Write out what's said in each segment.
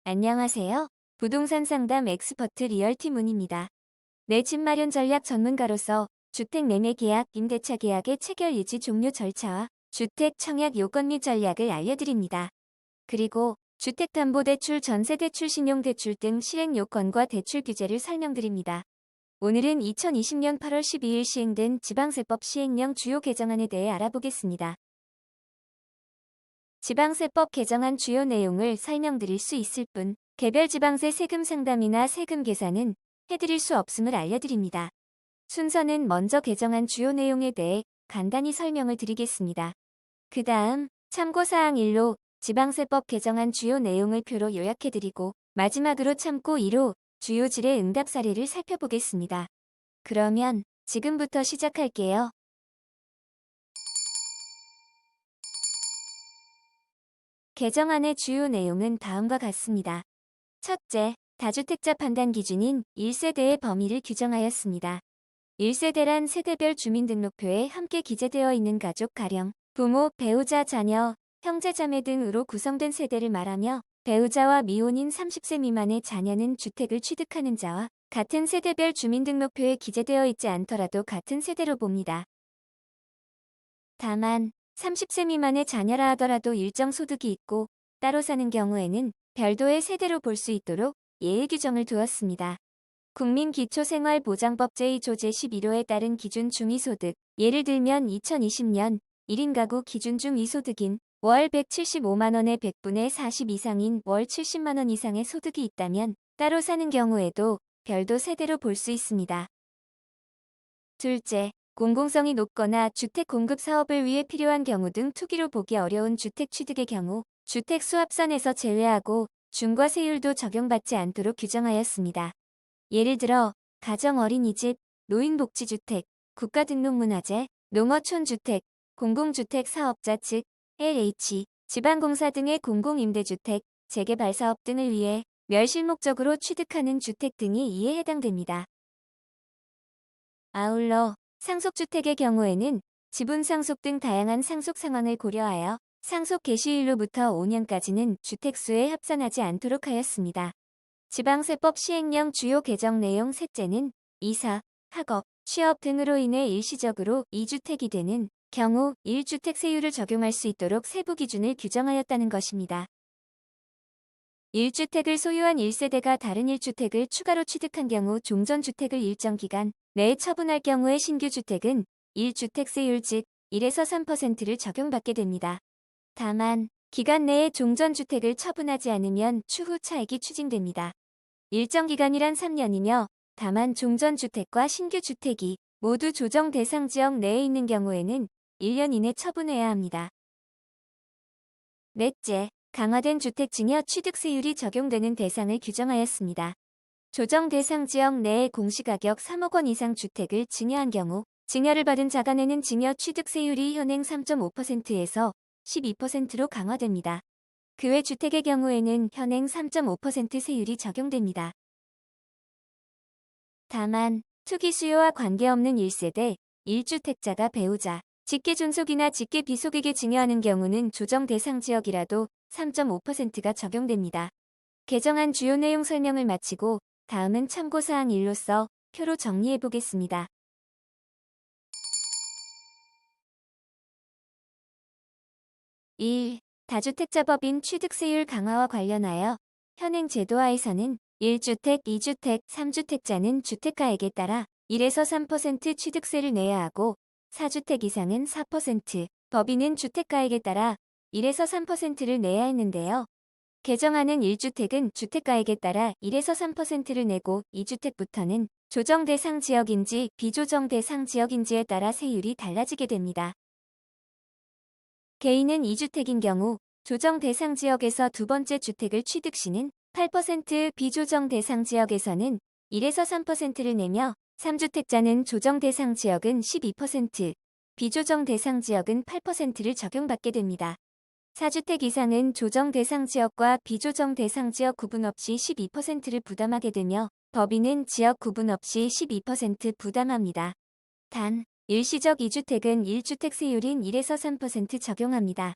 안녕하세요. 부동산 상담 엑스퍼트 리얼티문입니다. 내 집 마련 전략 전문가로서 주택 매매 계약, 임대차 계약의 체결 유지 종료 절차와 주택 청약 요건 및 전략을 알려드립니다. 그리고 주택담보대출, 전세대출, 신용대출 등 실행 요건과 대출 규제를 설명드립니다. 오늘은 2020년 8월 12일 시행된 지방세법 시행령 주요 개정안에 대해 알아보겠습니다. 지방세법 개정안 주요 내용을 설명드릴 수 있을 뿐 개별 지방세 세금 상담이나 세금 계산은 해드릴 수 없음을 알려드립니다. 순서는 먼저 개정안 주요 내용에 대해 간단히 설명을 드리겠습니다. 그 다음 참고사항 1로 지방세법 개정안 주요 내용을 표로 요약해드리고 마지막으로 참고 2로 주요 질의 응답 사례를 살펴보겠습니다. 그러면 지금부터 시작할게요. 개정안의 주요 내용은 다음과 같습니다. 첫째, 다주택자 판단 기준인 1세대의 범위를 규정하였습니다. 1세대란 세대별 주민등록표에 함께 기재되어 있는 가족, 가령, 부모, 배우자, 자녀, 형제, 자매 등으로 구성된 세대를 말하며 배우자와 미혼인 30세 미만의 자녀는 주택을 취득하는 자와 같은 세대별 주민등록표에 기재되어 있지 않더라도 같은 세대로 봅니다. 다만 30세 미만의 자녀라 하더라도 일정 소득이 있고 따로 사는 경우에는 별도의 세대로 볼 수 있도록 예외 규정을 두었습니다. 국민기초생활보장법 제2조 제11호에 따른 기준 중위소득, 예를 들면 2020년 1인 가구 기준 중위소득인 월 175만원의 100분의 40 이상인 월 70만원 이상의 소득이 있다면 따로 사는 경우에도 별도 세대로 볼 수 있습니다. 둘째, 공공성이 높거나 주택 공급 사업을 위해 필요한 경우 등 투기로 보기 어려운 주택 취득의 경우 주택 수합선에서 제외하고 중과세율도 적용받지 않도록 규정하였습니다. 예를 들어 가정 어린이집, 노인복지주택, 국가등록문화재, 농어촌주택, 공공주택 사업자 즉 LH, 지방공사 등의 공공임대주택, 재개발사업 등을 위해 멸실목적으로 취득하는 주택 등이 이에 해당됩니다. 아울러 상속주택의 경우에는 지분 상속 등 다양한 상속 상황을 고려하여 상속 개시일로부터 5년까지는 주택수에 합산하지 않도록 하였습니다. 지방세법 시행령 주요 개정 내용 셋째는 이사, 학업, 취업 등으로 인해 일시적으로 2주택이 되는 경우 1주택 세율을 적용할 수 있도록 세부 기준을 규정하였다는 것입니다. 1주택을 소유한 1세대가 다른 1주택을 추가로 취득한 경우 종전주택을 일정 기간 내에 처분할 경우에 신규 주택은 1주택세율 즉 1에서 3%를 적용받게 됩니다. 다만 기간 내에 종전주택을 처분하지 않으면 추후 차익이 추징됩니다. 일정 기간이란 3년이며 다만 종전주택과 신규 주택이 모두 조정 대상 지역 내에 있는 경우에는 1년 이내 처분해야 합니다. 넷째, 강화된 주택증여 취득세율이 적용되는 대상을 규정하였습니다. 조정 대상 지역 내에 공시가격 3억 원 이상 주택을 증여한 경우 증여를 받은 자가 내는 증여 취득세율이 현행 3.5%에서 12%로 강화됩니다. 그 외 주택의 경우에는 현행 3.5% 세율이 적용됩니다. 다만 투기 수요와 관계없는 1세대, 1주택자가 배우자, 직계존속이나 직계비속에게 증여하는 경우는 조정 대상 지역이라도 3.5%가 적용됩니다. 개정안 주요 내용 설명을 마치고 다음은 참고사항 1로서 표로 정리해보겠습니다. 1. 다주택자법인 취득세율 강화와 관련하여 현행 제도하에서는 1주택, 2주택, 3주택자는 주택가액에 따라 1에서 3% 취득세를 내야 하고 4주택 이상은 4%, 법인은 주택가액에 따라 1에서 3%를 내야 했는데요. 개정안은 1주택은 주택가액에 따라 1에서 3%를 내고 2주택부터는 조정 대상 지역인지 비조정 대상 지역인지에 따라 세율이 달라지게 됩니다. 개인은 2주택인 경우 조정 대상 지역에서 두 번째 주택을 취득 시는 8%, 비조정 대상 지역에서는 1에서 3%를 내며 3주택자는 조정 대상 지역은 12%, 비조정 대상 지역은 8%를 적용받게 됩니다. 4주택 이상은 조정 대상 지역과 비조정 대상 지역 구분 없이 12%를 부담하게 되며 법인은 지역 구분 없이 12% 부담합니다. 단, 일시적 2주택은 1주택 세율인 1에서 3% 적용합니다.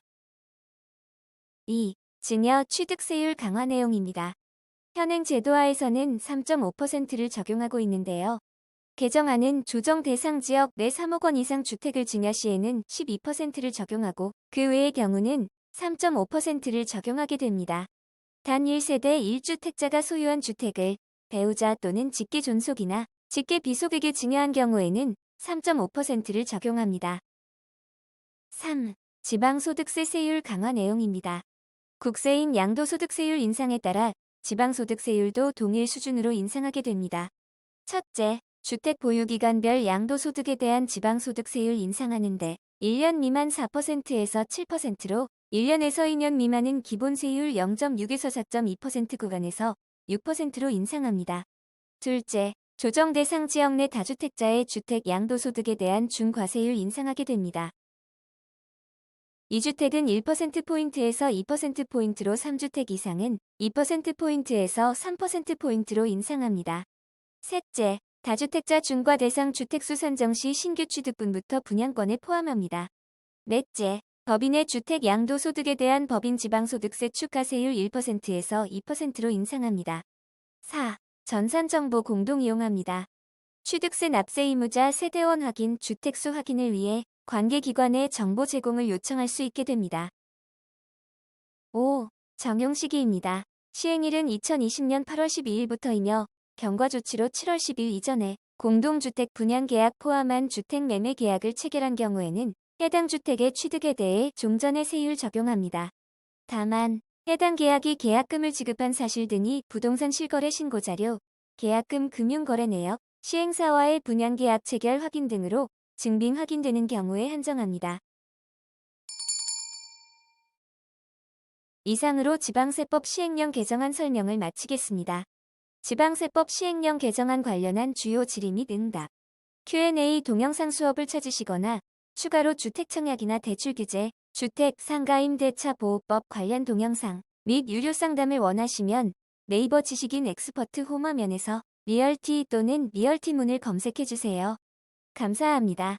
2. 증여 취득세율 강화 내용입니다. 현행 제도하에서는 3.5%를 적용하고 있는데요. 개정안은 조정 대상 지역 내 3억 원 이상 주택을 증여 시에는 12%를 적용하고 그 외의 경우는 3.5%를 적용하게 됩니다. 단 1세대 1주택자가 소유한 주택을 배우자 또는 직계 존속이나 직계 비속에게 증여한 경우에는 3.5%를 적용합니다. 3. 지방소득세 세율 강화 내용입니다. 국세인 양도소득세율 인상에 따라 지방소득세율도 동일 수준으로 인상하게 됩니다. 첫째, 주택 보유기간별 양도소득에 대한 지방소득세율 인상하는데 1년 미만 4%에서 7%로 1년에서 2년 미만은 기본세율 0.6에서 4.2% 구간에서 6%로 인상합니다. 둘째, 조정 대상 지역 내 다주택자의 주택 양도소득에 대한 중과세율 인상하게 됩니다. 2주택은 1%포인트에서 2%포인트로 3주택 이상은 2%포인트에서 3%포인트로 인상합니다. 셋째, 다주택자 중과 대상 주택수 산정 시 신규 취득분부터 분양권에 포함합니다. 넷째, 법인의 주택 양도소득에 대한 법인 지방소득세 추가세율 1%에서 2%로 인상합니다. 4. 전산정보 공동 이용합니다. 취득세 납세 의무자 세대원 확인, 주택수 확인을 위해 관계기관에 정보 제공을 요청할 수 있게 됩니다. 5. 적용 시기입니다. 시행일은 2020년 8월 12일부터이며 경과 조치로 7월 10일 이전에 공동주택 분양계약 포함한 주택매매계약을 체결한 경우에는 해당 주택의 취득에 대해 종전의 세율 적용합니다. 다만 해당 계약이 계약금을 지급한 사실 등이 부동산 실거래 신고자료, 계약금 금융거래 내역, 시행사와의 분양계약 체결 확인 등으로 증빙 확인되는 경우에 한정합니다. 이상으로 지방세법 시행령 개정안 설명을 마치겠습니다. 지방세법 시행령 개정안 관련한 주요 질의 및 응답, Q&A 동영상 수업을 찾으시거나 추가로 주택청약이나 대출규제, 주택, 상가 임대차 보호법 관련 동영상 및 유료 상담을 원하시면 네이버 지식인 엑스퍼트 홈화면에서 리얼티 또는 리얼티문을 검색해주세요. 감사합니다.